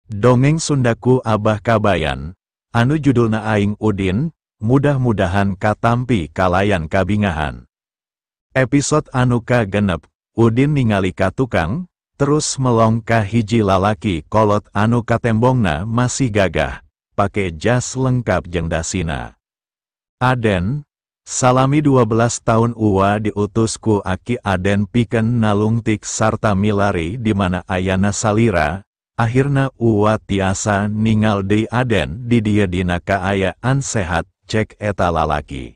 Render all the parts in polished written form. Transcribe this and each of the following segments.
Dongeng Sundaku Abah Kabayan, anu judulna Aing Udin, mudah-mudahan katampi kalayan kabingahan. Episode anu kagenep, Udin ningali ka tukang, terus melong ka hiji lalaki kolot anu katembongna masih gagah, pake jas lengkap jeung dasina. Aden, salami 12 tahun uwa diutus ku Aki Aden pikeun nalungtik sarta milari di mana ayana salira. Akhirna uwa tiasa ningal deui Aden di dieu dina kaayaan sehat, cek eta lalaki.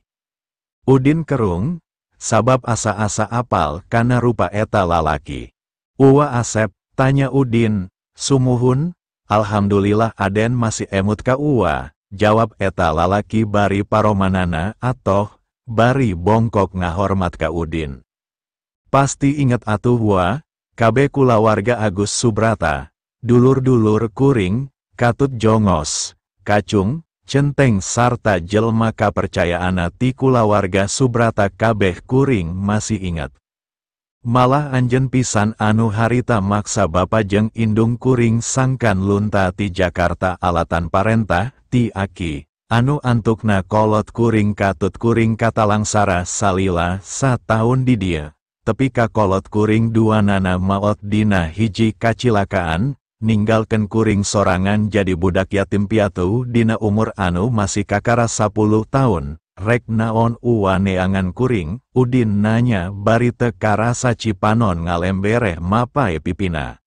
Udin kerung, sabab asa-asa apal kana rupa eta lalaki. Uwa Asep, tanya Udin, sumuhun, alhamdulillah Aden masih emut ka uwa, jawab eta lalaki bari paromanana atoh, bari bongkok ngahormat ka Udin. Pasti inget atuh wa, kabe kulawarga Agus Subrata. Dulur-dulur kuring, katut jongos, kacung, centeng sarta jelma kapercayaana ti kulawarga Subrata kabeh kuring masih ingat. Malah anjeun pisan anu harita maksa bapa jeung indung kuring sangkan lunta ti Jakarta alatan parentah ti Aki, anu antukna kolot kuring katut kuring katalangsara salila sataun di dieu, tepi ka kolot kuring duanana maot dina hiji kacilakaan. Ninggalkeun kuring sorangan jadi budak yatim piatu dina umur anu masih kakara 10 tahun, rek naon uwa neangan kuring, Udin nanya bari teu karasa cipanon ngalembereh mapae pipina.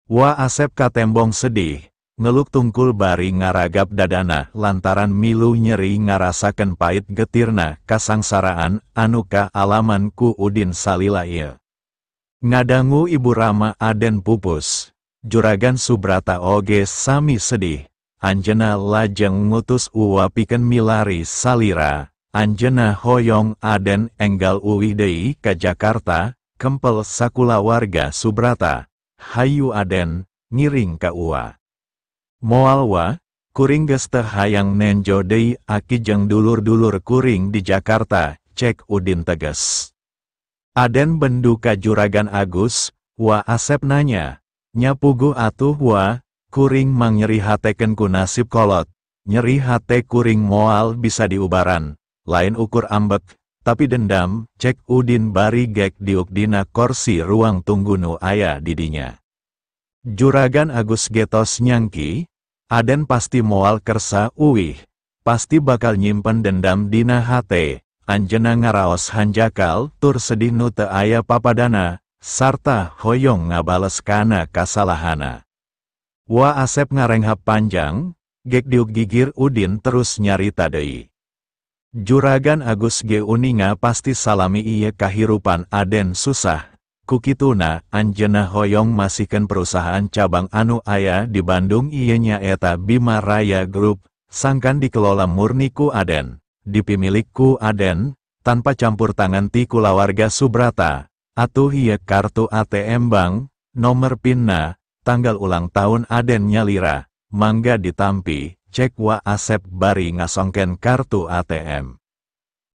Wa Asep katembong sedih, ngeluk tungkul bari ngaragap dadana lantaran milu nyeri ngarasakeun pait getirna kasangsaraan anu kaalaman ku Udin salila ieu. Ngadangu Ibu Rama Aden pupus. Juragan Subrata oge sami sedih, anjeunna lajeng ngutus uwa pikeun milari salira, anjeunna hoyong Aden enggal uwih deui ka Jakarta, kempel sakulawarga Subrata, hayu Aden, ngiring ka uwa. Moal wa, kuring geus teu hayang nenjo deui Aki jeung dulur-dulur kuring di Jakarta, cek Udin tegas. Aden bendu ka Juragan Agus, wa Asep nanya. Nyapugu atuh wa, kuring mang nyeri hatekeun ku nasib kolot, nyeri hate kuring moal bisa diubaran, lain ukur ambek, tapi dendam, cek Udin bari gek diuk dina korsi ruang tunggu nu aya di dinya. Juragan Agus getos nyangki, Aden pasti moal kersa uwih, pasti bakal nyimpen dendam dina hate, anjeunna ngaraos hanjakal tur sedih nu teu aya papadana. Sarta hoyong ngabales kana kasalahana. Wa Asep ngarenghap panjang, gek diuk gigir Udin terus nyarita deui. Juragan Agus ge uninga pasti salami ieu kahirupan Aden susah, kukituna anjeunna hoyong masihkeun perusahaan cabang anu aya di Bandung ieu nyaeta Bima Raya Group, sangkan dikelola murni ku Aden, dipimilik ku Aden, tanpa campur tangan ti kulawarga Subrata. Atuh ieu kartu ATM bank, nomor PIN-na, tanggal ulang tahun Aden nyalira, mangga ditampi, cek wa Asep bari ngasongken kartu ATM.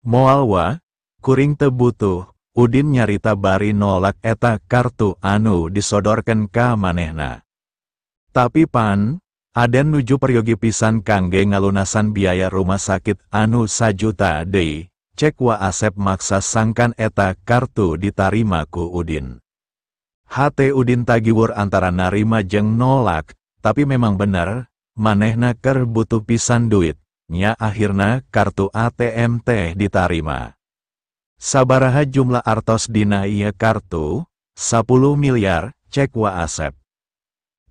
Moal wa, kuring teu butuh, Udin nyarita bari nolak eta kartu anu disodorkeun ka manehna. Tapi pan, Aden nuju peryogi pisan kangge ngalunasan biaya rumah sakit anu 1 juta deui. Cek wa Asep maksa sangkan eta kartu ditarima ku Udin. Hate Udin tagiwur antara narima jeung nolak, tapi memang bener, manehna keur butuh pisan duit, nya akhirna kartu ATM teh ditarima. Sabaraha jumlah artos dina ieu kartu? 10 miliar, cek wa Asep.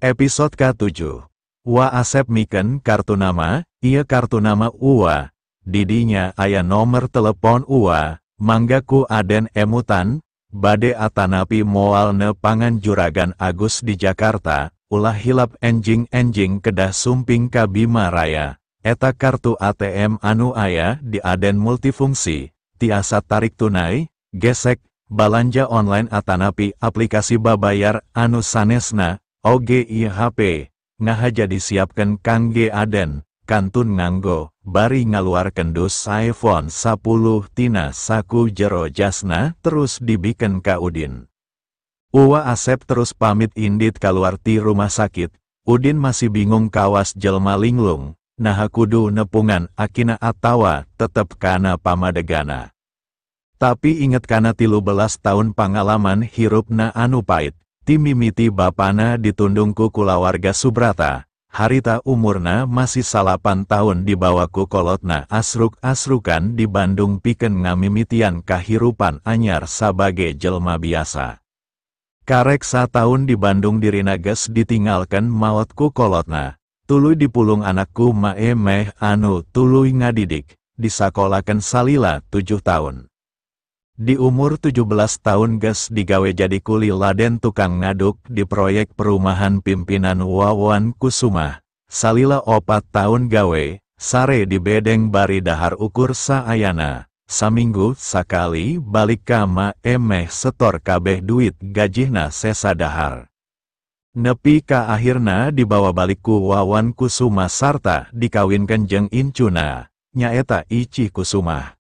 Episode ke-7. Wa Asep mikeun kartu nama, ieu kartu nama uwa. Didinya aya nomor telepon uwa, mangga ku Aden emutan, bade atanapi moal nepangan Juragan Agus di Jakarta, ulah hilap enjing-enjing kedah sumping ka Bima Raya, eta kartu ATM anu aya di Aden multifungsi, tiasa tarik tunai, gesek, balanja online atanapi aplikasi babayar anu sanesna, oge ieu HP, ngahaja disiapkeun kangge Aden. Kantun nganggo, bari ngaluarkeun dus iPhone 10 tina saku jero jasna terus dibikeun ka Udin. Uwa Asep terus pamit indit kaluar ti rumah sakit, Udin masih bingung kawas jelma linglung, naha kudu nepungan akina atawa tetep kana pamadegana. Tapi inget kana 13 tahun pangalaman hirupna anu pait, ti mimiti bapana ditundungku kulawarga Subrata. Harita umurna masih 8 tahun dibawaku kolotna asruk-asrukan di Bandung pikeun ngamimitian kahirupan anyar sabagai jelma biasa. Karek satahun di Bandung dirina geus ditinggalkeun maotku kolotna. Tuluy dipulung anakku mae meh anu tuluy ngadidik, disakolakeun salila 7 tahun. Di umur 17 tahun geus digawe jadi kuli laden tukang ngaduk di proyek perumahan pimpinan Wawan Kusumah. Salila 4 tahun gawe, sare di bedeng bari dahar ukur saayana. Saminggu sakali balik ka emeh setor kabeh duit gajihna sesa dahar. Nepi ka akhirna dibawa balik ku Wawan Kusumah sarta dikawinkeun jeung incuna, nyaeta Ici Kusumah.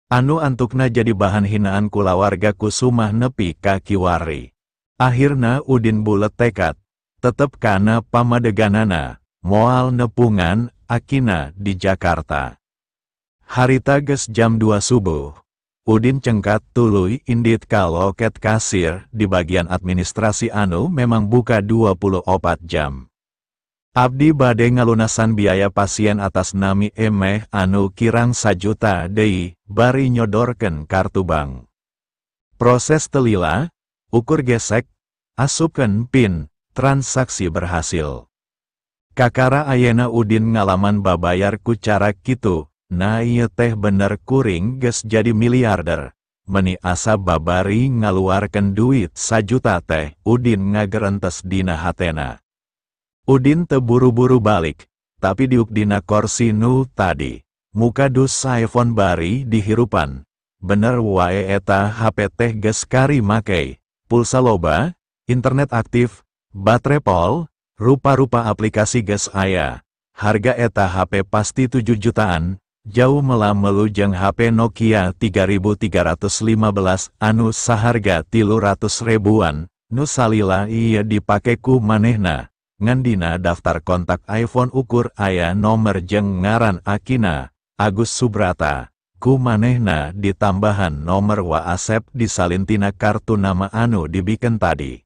Anu antukna jadi bahan hinaan kulawarga Kusumah nepi ka kiwari. Akhirna Udin bulet tekad, tetep kana pamadeganana, moal nepungan akina di Jakarta. Harita geus jam 2 subuh. Udin cengkat tuluy indit ka loket kasir di bagian administrasi anu memang buka 24 jam. Abdi bade ngalunasan biaya pasien atas nami emeh anu kirang 1 juta deui, bari nyodorkeun kartu bank. Proses telila, ukur gesek, asupkeun PIN, transaksi berhasil. Kakara ayena Udin ngalaman babayar ku cara kitu, na ieu teh bener kuring geus jadi miliarder. Meni asa babari ngaluarkeun duit 1 juta teh, Udin ngagerentes dina hatena. Udin teu buru-buru balik, tapi diuk dina kursi nu tadi. Muka dus iPhone bari dihirupan. Bener wae eta HP teh geus kari make. Pulsa loba, internet aktif, baterai pol, rupa-rupa aplikasi geus aya. Harga eta HP pasti 7 jutaan, jauh melamelu jeung HP Nokia 3315 anu saharga 300 ribuan, nu salila ieu dipake ku manehna. Ngandina daftar kontak iPhone ukur aya nomer jeung ngaran akina, Agus Subrata. Ku manehna ditambahan nomer WhatsApp disalintina kartu nama anu dibikeun tadi.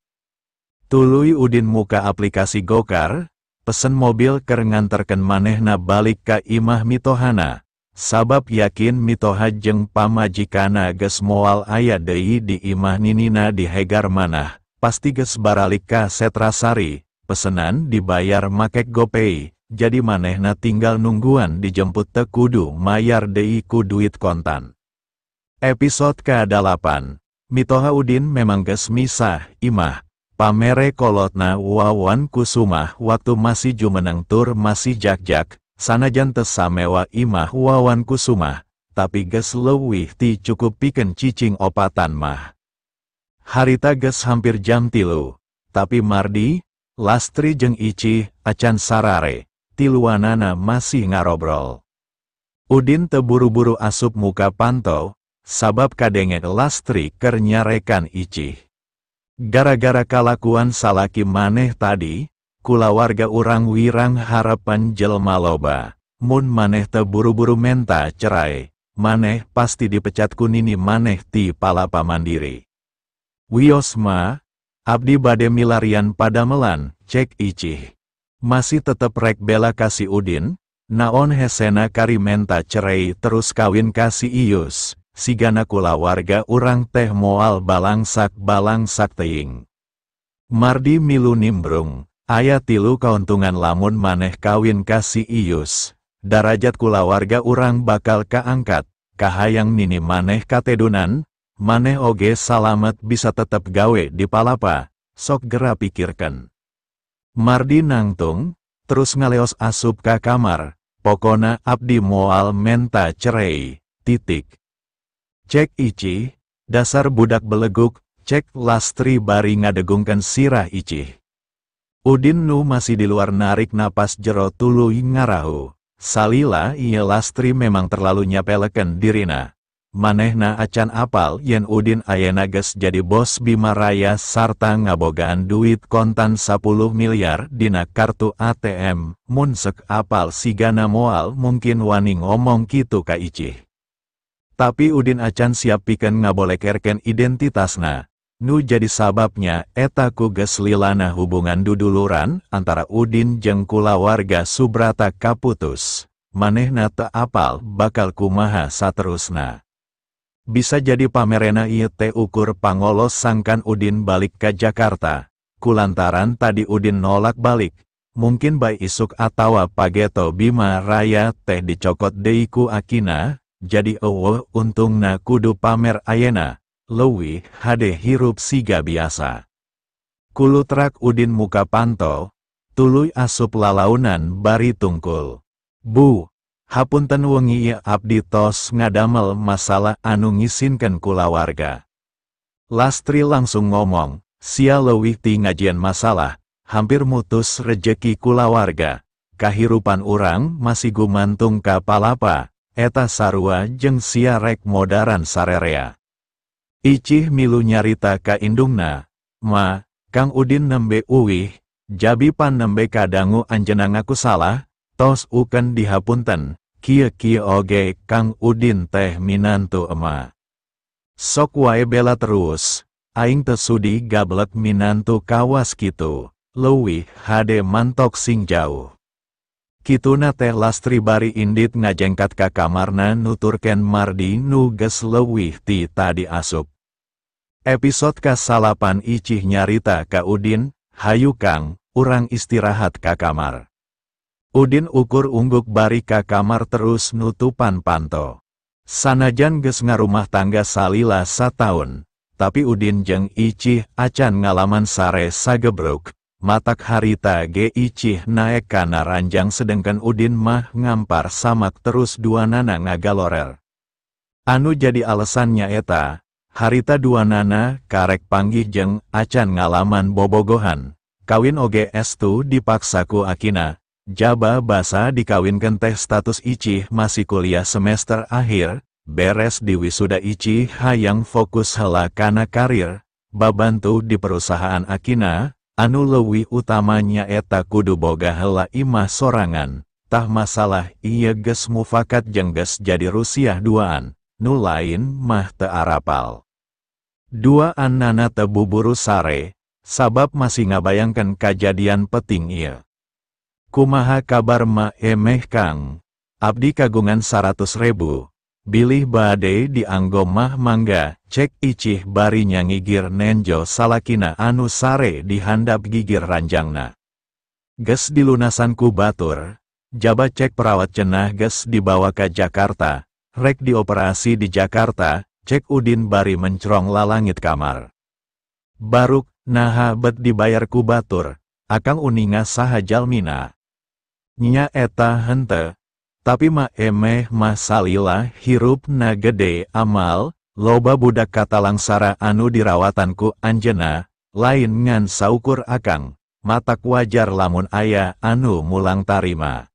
Tuluy Udin muka aplikasi Gokar, pesen mobil keur nganterkeun manehna balik ka imah mitohana. Sabab yakin mitoha jeung pamajikana geus moal aya deui di imah ninina di Hegar manah, pasti geus baralik ka Setrasari. Pesenan dibayar make GoPay, jadi manehna tinggal nungguan dijemput teu kudu mayar deui ku duit kontan. Episode ke-8, mitoha Udin memang geus misah imah, pamere kolotna Wawan Kusumah waktu masih jumeneng tur masih jak-jak, sanajan teu samewa imah Wawan Kusumah, tapi geus leuwih ti cukup pikeun cicing opatan mah. Harita geus hampir jam 3, tapi Mardi, Lastri jeung Ici, acan sarare, tiluanana masih ngarobrol. Udin teu buru-buru asup muka pantau, sabab kadenge Lastri keur nyarekan Ici. Gara-gara kalakuan salaki maneh tadi, kulawarga urang wirang harapan jelma loba. Mun maneh teu buru-buru menta cerai, maneh pasti dipecat ku nini maneh ti palapa mandiri. Wios mah, abdi bade milarian padamelan, cek Ici. Masih tetep rek bela kasih Udin, naon hesena kari menta cerai terus kawin kasih Ius, sigana kulawarga urang teh moal balangsak teuing. Mardi milu nimbrung, aya 3 kauntungan lamun maneh kawin kasih Ius. Darajat kulawarga urang bakal kaangkat, kahayang nini maneh katedunan, maneh oge salamet bisa tetep gawe di palapa, sok gera pikirkan. Mardi nangtung, terus ngaleos asup ka kamar, pokona abdi moal menta cerai, titik. Cek Ici, dasar budak beleguk, cek Lastri bari ngadegungkan sirah Ici. Udin nu masih di luar narik napas jero tuluy ngarahu, salila ieu Lastri memang terlalu nyapelekeun dirina. manehna acan apal yen Udin ayeuna geus jadi bos Bima Raya sarta ngabogaan duit kontan 10 miliar dina kartu ATM, mun sek apal sigana moal mungkin wani ngomong kitu ka Icih. Tapi Udin acan siap pikeun ngabolekerkeun identitasna. Nu jadi sababnya eta ku geus lilana hubungan duduluran antara Udin jeung kulawarga Subrata kaputus. Manehna teu apal bakal kumaha saterusna. Bisa jadi pamerena ieu teh ukur pangolos sangkan Udin balik ka Jakarta. Kulantaran tadi Udin nolak balik. Mungkin bae isuk atawa pageto Bima Raya teh dicokot deui ku Akina. Jadi eueuh untungna kudu pamer ayeuna. Leuwih hade hirup siga biasa. Kulutrak Udin muka panto, tuluy asup lalaunan bari tungkul. Bu, hapunten wengi ieu abdi tos ngadamel masalah anu ngisinkeun kulawarga. Lastri langsung ngomong, sia leuwih ti ngajian masalah, hampir mutus rejeki kulawarga. Kahirupan urang masih gumantung ka palapa, eta sarua jeung sia rek modaran sarerea. Icih milu nyarita ka indungna, ma, Kang Udin nembe uwih, jabi pan nembe kadangu anjeunna ngaku salah, tos uken dihapunten, kieu-kieu oge Kang Udin teh minantu ema. Sok wae bela terus, aing teu sudi gablek minantu kawas kitu, leuwih hade mantok sing jauh. Kituna teh Lastri bari indit ngajengkat ka kamarna nuturken Mardi nu geus leuwih ti tadi asup. Episode ka-salapan Icih nyarita ka Udin, hayu Kang, urang istirahat ka kamar. Udin ukur ungguk bari ka kamar terus nutupan panto. Sanajan geus ngarumah tangga salila sataun, tapi Udin jeung Icih acan ngalaman sare sagebruk. Matak harita ge Icih naek kana ranjang sedengkan Udin mah ngampar samak terus duanana ngagalorer. Anu jadi alasannya eta, harita duanana karek panggih jeung acan ngalaman bobogohan. Kawin oge estu dipaksaku Akina, jaba basa dikawinkeun teh status Icih masih kuliah semester akhir, beres di wisuda Icih hayang fokus heula kana karir, babantu di perusahaan Akina. Anu leuwih utamanya eta kudu boga heula imah sorangan, tah masalah ieu geus mufakat jeung geus jadi rusiah duaan, nu lain mah teu arapal. Duaannana teu buburu sare, sabab masih ngabayangkeun kajadian peting ieu. Kumaha kabar ma emeh Kang? Abdi kagungan 100.000. Bilih bade dianggo mah mangga, cek Icih bari nyangigir nenjo salakina anu sare di handap gigir ranjangna. Geus dilunasan ku batur, jaba cek perawat cenah geus dibawa ka Jakarta, rek dioperasi di Jakarta, cek Udin bari mencrong lalangit kamar. Baruk, naha bet dibayar ku batur, akang uninga saha jalmina. Nya eta henteu. Tapi ma emeh mah salila hirup na gede amal, loba budak katalangsara anu dirawatanku anjeuna, lain ngan saukur akang, matak wajar lamun aya anu mulang tarima.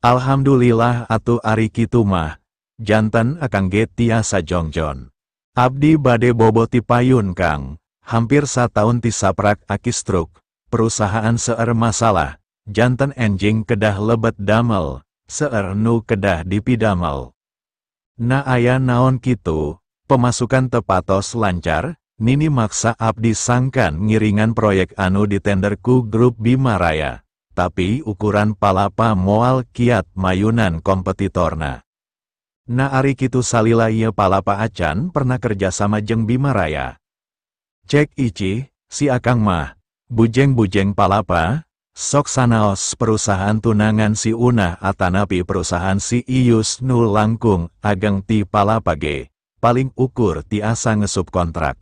Alhamdulillah atuh ari kitu mah, janten akang ge tiasa jongjon. Abdi bade boboti payun Kang, hampir sataun ti saprak akistruk, perusahaan seueur masalah, janten enjing kedah lebet damel. Seueur nu kedah dipidamel. Na aya naon kitu, pemasukan tepatos lancar, nini maksa abdi sangkan ngiringan proyek anu ditender ku grup Bima Raya, tapi ukuran palapa moal kiat mayunan kompetitorna. Na ari kitu salila ieu palapa acan pernah kerjasama jeung Bima Raya. Cek Icih, si akang mah, bujeng-bujeng palapa, sok sanaos perusahaan tunangan si Unah atanapi perusahaan si Ius nu langkung ageng ti palapa ge, paling ukur tiasa ngesup kontrak.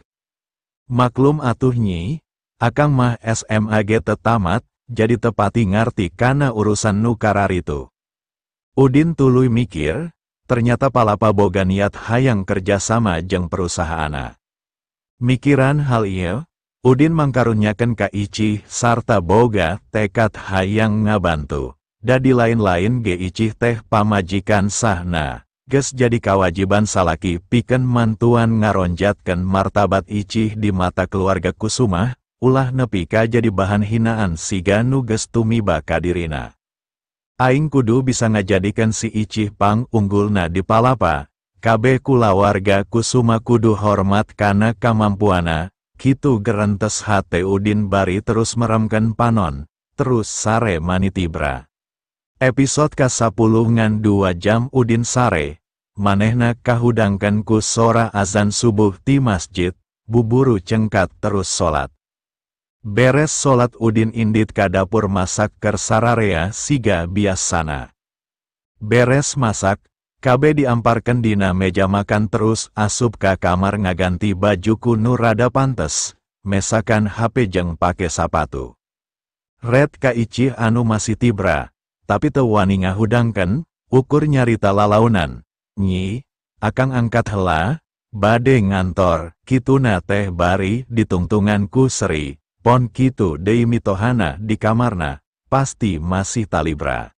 Maklum atuh nyi, akang mah SMA ge teu tamat, jadi tepati ngarti kana urusan nu kararitu. Udin tuluy mikir, ternyata palapa boga niat hayang kerjasama jeung perusahaana. Mikiran hal ieu, Udin mangkarunyakeun ka Icih sarta boga tekad hayang ngabantu. Da di lain-lain ge Icih teh pamajikan sahna, Geus jadi kawajiban salaki pikeun mantuan ngaronjatkeun martabat Icih di mata keluarga Kusumah, ulah nepi ka jadi bahan hinaan siga nu geus tumiba ka dirina. Aing kudu bisa ngajadikeun si Icih pang unggulna di palapa, kabeh kulawarga Kusuma kudu hormat kana kamampuana, kitu gerentes hate Udin bari terus meremkeun panon, terus sare manitibra. Episode ka-10 ngan 2 jam Udin sare, manehna kahudangkeun ku sora azan subuh ti masjid, buburu cengkat terus salat. Beres salat Udin indit ka dapur masak keur sararea siga biasana. Beres masak, kabeh diamparkeun dina meja makan terus asup ka kamar ngaganti bajuku nu rada pantes, mesakan HP jeung pake sapatu. Red ka Icih anu masih tibra, tapi teu wani ngahudangkeun, ukur nyarita lalaunan. Nyi, akang angkat heula, bade ngantor, kituna teh bari ditungtungan ku Sri. Pon kitu deui mitohana di kamarna, pasti masih talibra.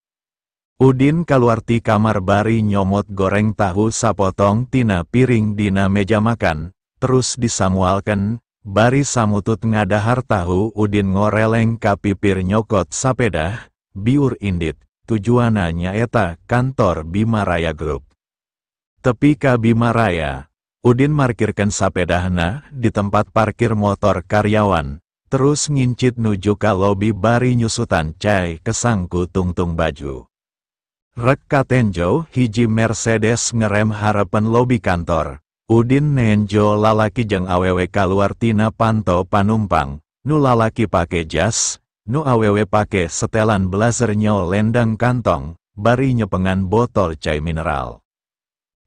Udin kaluar ti kamar bari nyomot goreng tahu sapotong tina piring dina meja makan, terus disamualkeun, bari samutut ngadahar tahu Udin ngoreleng ka pipir nyokot sapedah, biur indit, tujuanna nyaeta kantor Bima Raya Group. Tepi ka Bima Raya, Udin markirkeun sapedahna di tempat parkir motor karyawan. Terus ngincit nuju ka lobi bari nyusutan cai kesangku tungtung baju. Rek katenjo hiji Mercedes ngerem harepen lobi kantor. Udin nenjo lalaki jeung awewe kaluar tina panto panumpang. Nu lalaki pake jas, nu awewe pake setelan blazer nyolendang kantong, bari nyepengan botol cai mineral.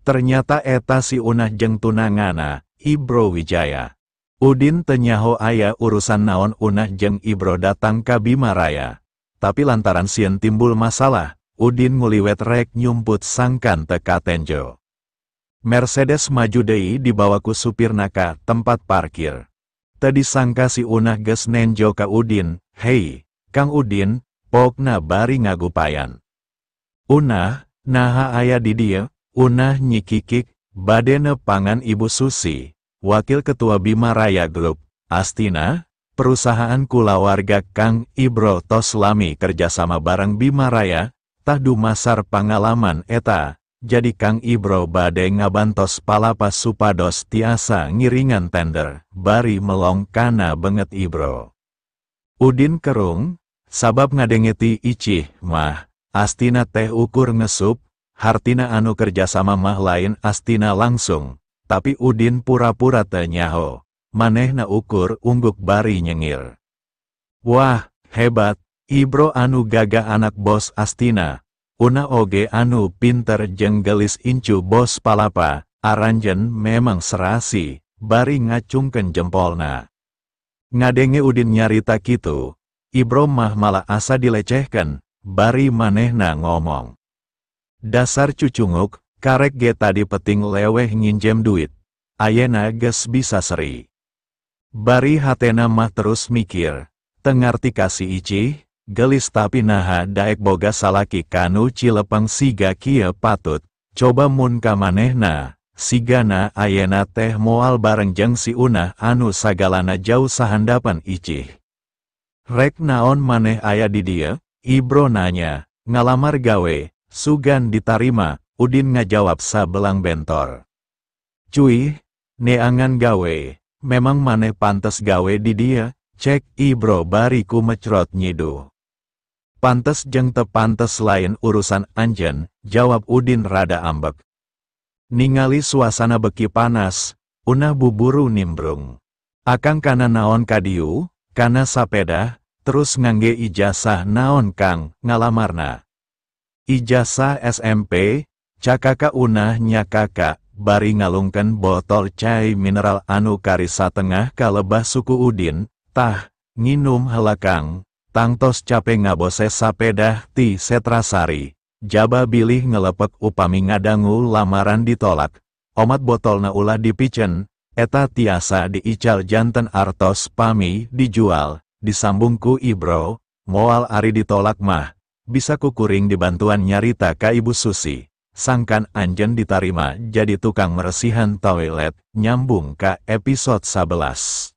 Ternyata eta si Unah jeung tunangana, Ibro Wijaya. Udin teu nyaho aya urusan naon Unah jeung Ibro datang ka Bima Raya. Tapi lantaran sieun timbul masalah, Udin nguliwet rek nyumput sangkan teu katenjo. Mercedes maju deui dibawa ku supirna ka tempat parkir. Teu disangka si Unah geus nenjo ka Udin, "Hei, Kang Udin, pokna bari ngagupayan." "Unah, naha aya di dieu?" Unah nyikikik, "Bade nepangan Ibu Susi, Wakil Ketua Bima Raya Group, Astina, perusahaan kulawarga Kang Ibro tos lami kerjasama bareng Bima Raya, tah dumasar pangalaman eta, jadi Kang Ibro bade ngabantos palapa supados tiasa ngiringan tender, bari melong kana benget Ibro." Udin kerung, sabab ngadengeti Icih mah, Astina teh ukur ngesup, hartina anu kerjasama mah lain Astina langsung. Tapi Udin pura-pura teu nyaho, manehna ukur ungguk bari nyengir. "Wah, hebat, Ibro anu gagah anak bos Astina, Unah oge anu pinter jeung gelis incu bos palapa, aranjen memang serasi," bari ngacungkeun jempolna. Ngadenge Udin nyarita kitu, Ibro mah malah asa dilecehkeun, bari manehna ngomong. "Dasar cucunguk, karek ge tadi peting leweh nginjem duit, ayena geus bisa seri." Bari hatena mah terus mikir, teu ngarti ka si Icih, gelis tapi naha daek boga salaki kanu cilepeng siga kieu patut, coba mun ka manehna, sigana ayena teh moal bareng jeung si Unah anu sagalana jauh sahandapan Icih. "Rek naon maneh aya di dieu?" Ibro nanya. "Ngalamar gawe, sugan ditarima." Udin ngajawab sabelang bentor. "Cuy, neangan gawe, memang maneh pantes gawe di dia," cek Ibro bari ku mecrot nyidu. "Pantes jeung teu pantes lain urusan anjeun," jawab Udin rada ambek. Ningali suasana beki panas, Unah buburu nimbrung. "Akang kana naon ka dieu, kana sapeda, terus ngangge ijazah naon Kang ngalamarna?" "Ijazah SMP, cakaka." Unah nya kakak, bari ngalungkeun botol cai mineral anu kari satengah kalebah suku Udin, "Tah, nginum heula Kang, tangtos cape ngabose sapedah ti Setrasari, jaba bilih ngelepek upami ngadangu lamaran ditolak, omat botolna ulah dipicen, eta tiasa diical janten artos pami dijual," disambung ku Ibro, "moal ari ditolak mah, bisa kukuring dibantuan nyarita ka Ibu Susi. sangkan anjen ditarima jadi tukang meresihan toilet, nyambung ke episode 11.